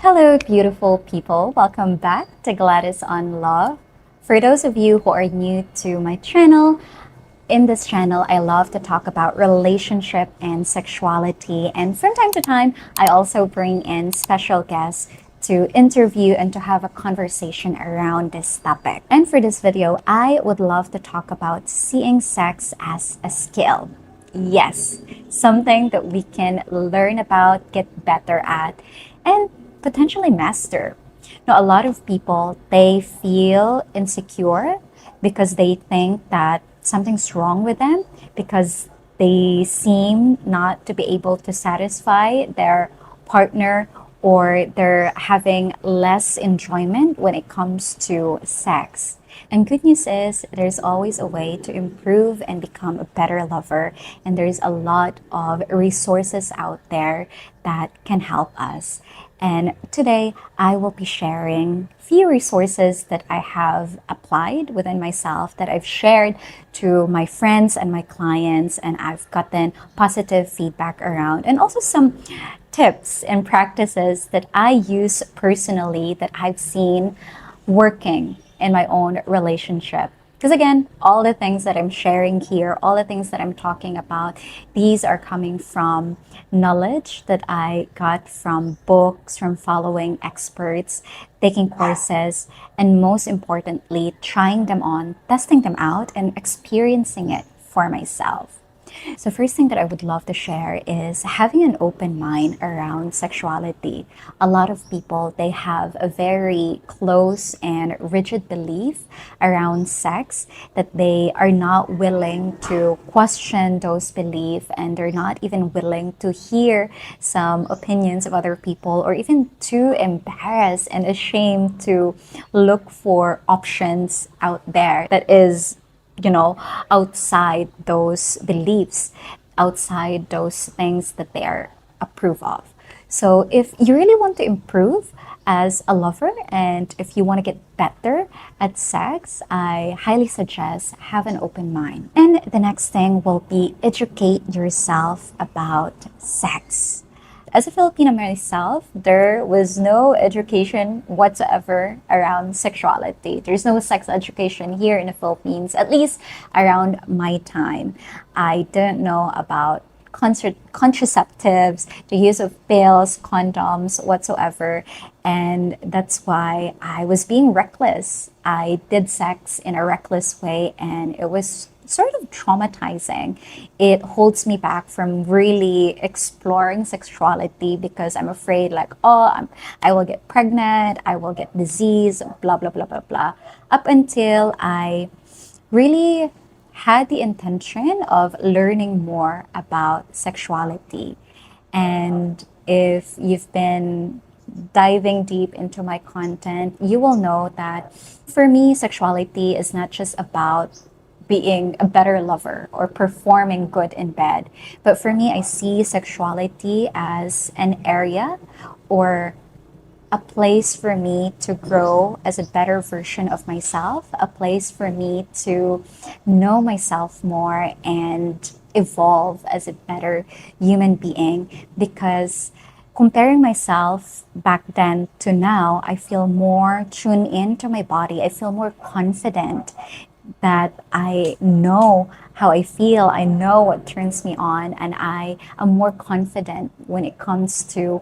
Hello, beautiful people. Welcome back to Gladys on Love. For those of you who are new to my channel, in this channel, I love to talk about relationship and sexuality. And from time to time, I also bring in special guests to interview and to have a conversation around this topic. And for this video, I would love to talk about seeing sex as a skill. Yes, something that we can learn about, get better at, and potentially master. Now, a lot of people, they feel insecure because they think that something's wrong with them because they seem not to be able to satisfy their partner or they're having less enjoyment when it comes to sex. And good news is there's always a way to improve and become a better lover. And there's a lot of resources out there that can help us. And today I will be sharing few resources that I have applied within myself that I've shared to my friends and my clients and I've gotten positive feedback around, and also some tips and practices that I use personally that I've seen working in my own relationship. Because again, all the things that I'm sharing here, all the things that I'm talking about, these are coming from knowledge that I got from books, from following experts, taking courses, and most importantly, trying them on, testing them out, and experiencing it for myself. So first thing that I would love to share is having an open mind around sexuality. A lot of people, they have a very close and rigid belief around sex that they are not willing to question those beliefs and they're not even willing to hear some opinions of other people or even too embarrassed and ashamed to look for options out there that is outside those beliefs, outside those things that they are approve of. So if you really want to improve as a lover and if you want to get better at sex, I highly suggest have an open mind. And the next thing will be educate yourself about sex. As a Filipino myself, there was no education whatsoever around sexuality. There's no sex education here in the Philippines, at least around my time. I didn't know about contraceptives, the use of pills, condoms, whatsoever. And that's why I was being reckless. I did sex in a reckless way, and it was sort of traumatizing. It holds me back from really exploring sexuality because I'm afraid, like, I will get pregnant, I will get disease, blah, blah, blah, blah, blah. Up until I really had the intention of learning more about sexuality. And if you've been diving deep into my content, you will know that for me, sexuality is not just about being a better lover or performing good in bed. But for me, I see sexuality as an area or a place for me to grow as a better version of myself, a place for me to know myself more and evolve as a better human being. Because comparing myself back then to now, I feel more tuned into my body. I feel more confident that I know how I feel, I know what turns me on, and I am more confident when it comes to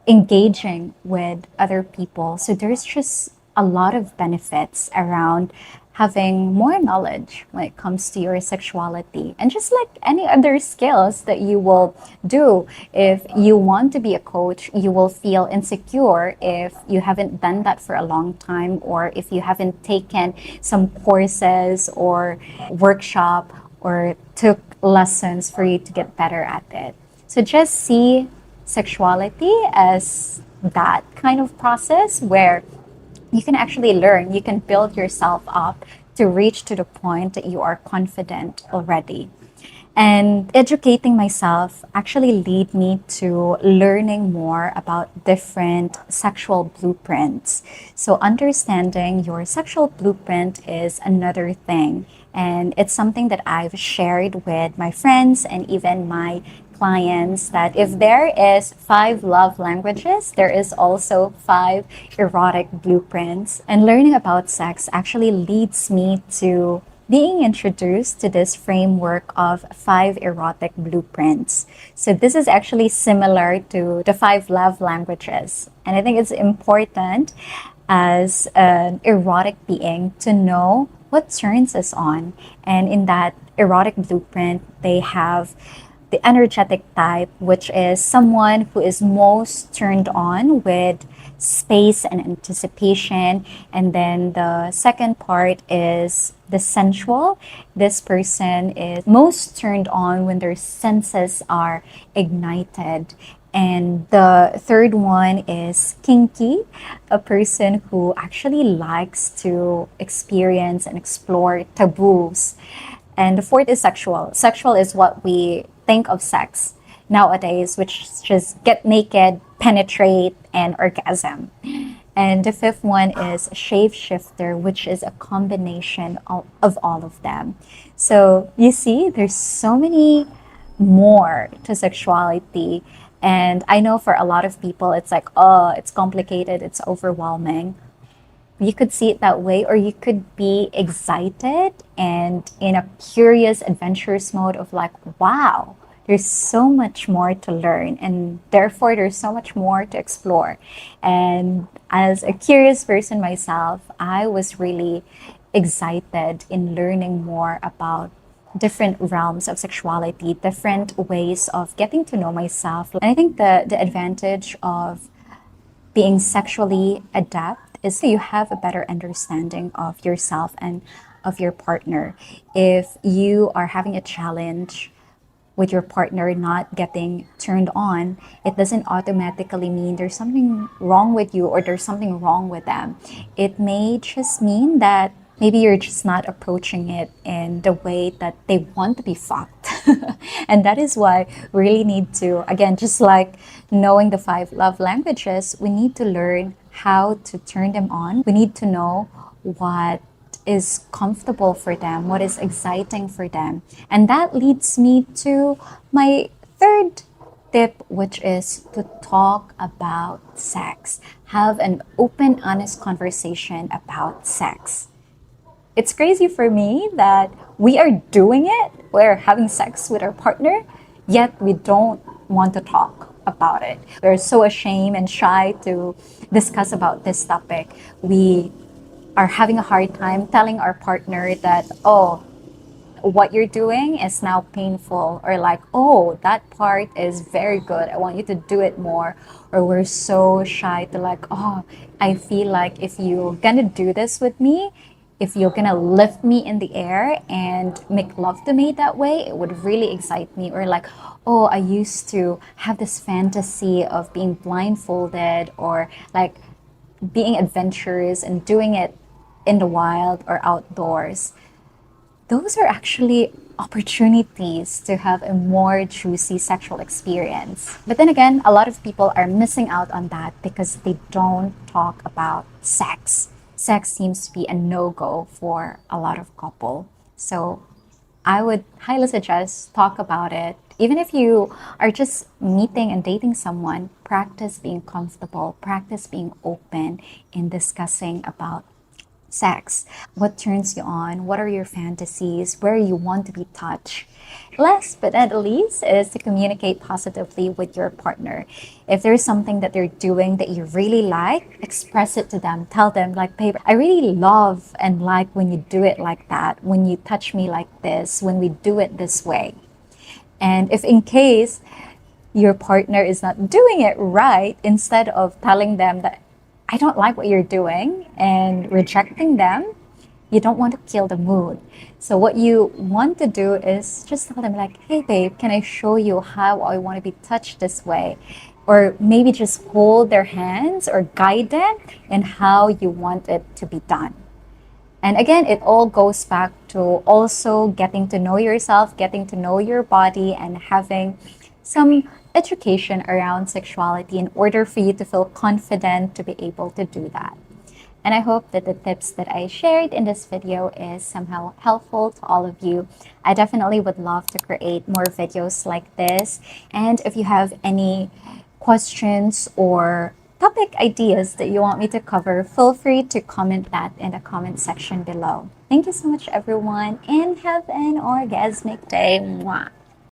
engaging with other people. So there's just a lot of benefits around having more knowledge when it comes to your sexuality. And just like any other skills that you will do, if you want to be a coach, you will feel insecure if you haven't done that for a long time or if you haven't taken some courses or workshop or took lessons for you to get better at it. So just see sexuality as that kind of process where you can actually learn, you can build yourself up to reach to the point that you are confident already. And educating myself actually lead me to learning more about different sexual blueprints. So understanding your sexual blueprint is another thing. And it's something that I've shared with my friends and even my clients that if there is 5 love languages, there is also 5 erotic blueprints. And learning about sex actually leads me to being introduced to this framework of 5 erotic blueprints. So this is actually similar to the 5 love languages. And I think it's important as an erotic being to know what turns us on. And in that erotic blueprint, they have the energetic type, which is someone who is most turned on with space and anticipation. And then the second part is the sensual. This person is most turned on when their senses are ignited. And the third one is kinky, a person who actually likes to experience and explore taboos. And the fourth is sexual. Sexual is what we think of sex nowadays, which is just get naked, penetrate, and orgasm. And the fifth one is shapeshifter, which is a combination of all of them. So you see, there's so many more to sexuality. And I know for a lot of people, it's like, oh, it's complicated, it's overwhelming. You could see it that way, or you could be excited and in a curious, adventurous mode of like, wow, there's so much more to learn, and therefore there's so much more to explore. And as a curious person myself, I was really excited in learning more about different realms of sexuality, different ways of getting to know myself. And I think the advantage of being sexually adept is so you have a better understanding of yourself and of your partner. If you are having a challenge with your partner not getting turned on, it doesn't automatically mean there's something wrong with you or there's something wrong with them. It may just mean that maybe you're just not approaching it in the way that they want to be fucked. And that is why we really need to, again, just like knowing the 5 love languages, we need to learn how to turn them on. We need to know what is comfortable for them, what is exciting for them. And that leads me to my third tip, which is to talk about sex. Have an open, honest conversation about sex. It's crazy for me that we are doing it, we're having sex with our partner, yet we don't want to talk about it. We're so ashamed and shy to discuss about this topic. We are having a hard time telling our partner that, oh, what you're doing is now painful, or like, oh, that part is very good, I want you to do it more. Or we're so shy to like, oh, I feel like if you're gonna do this with me, if you're gonna lift me in the air and make love to me that way, it would really excite me. Or like, oh, I used to have this fantasy of being blindfolded, or like being adventurous and doing it in the wild or outdoors. Those are actually opportunities to have a more juicy sexual experience. But then again, a lot of people are missing out on that because they don't talk about sex. Sex seems to be a no-go for a lot of couple. So I would highly suggest talk about it. Even if you are just meeting and dating someone, practice being comfortable, practice being open in discussing about sex. What turns you on? What are your fantasies? Where you want to be touched? Last but not least is to communicate positively with your partner. If there's something that they're doing that you really like, express it to them. Tell them like, babe, I really love and like when you do it like that, when you touch me like this, when we do it this way. And if in case your partner is not doing it right, instead of telling them that I don't like what you're doing and rejecting them, you don't want to kill the mood. So what you want to do is just tell them like, hey babe, can I show you how I want to be touched this way? Or maybe just hold their hands or guide them in how you want it to be done. And again, it all goes back to also getting to know yourself, getting to know your body, and having some education around sexuality in order for you to feel confident to be able to do that. And I hope that the tips that I shared in this video is somehow helpful to all of you. I definitely would love to create more videos like this. And if you have any questions or topic ideas that you want me to cover, feel free to comment that in the comment section below. Thank you so much, everyone, and have an orgasmic day. Mwah.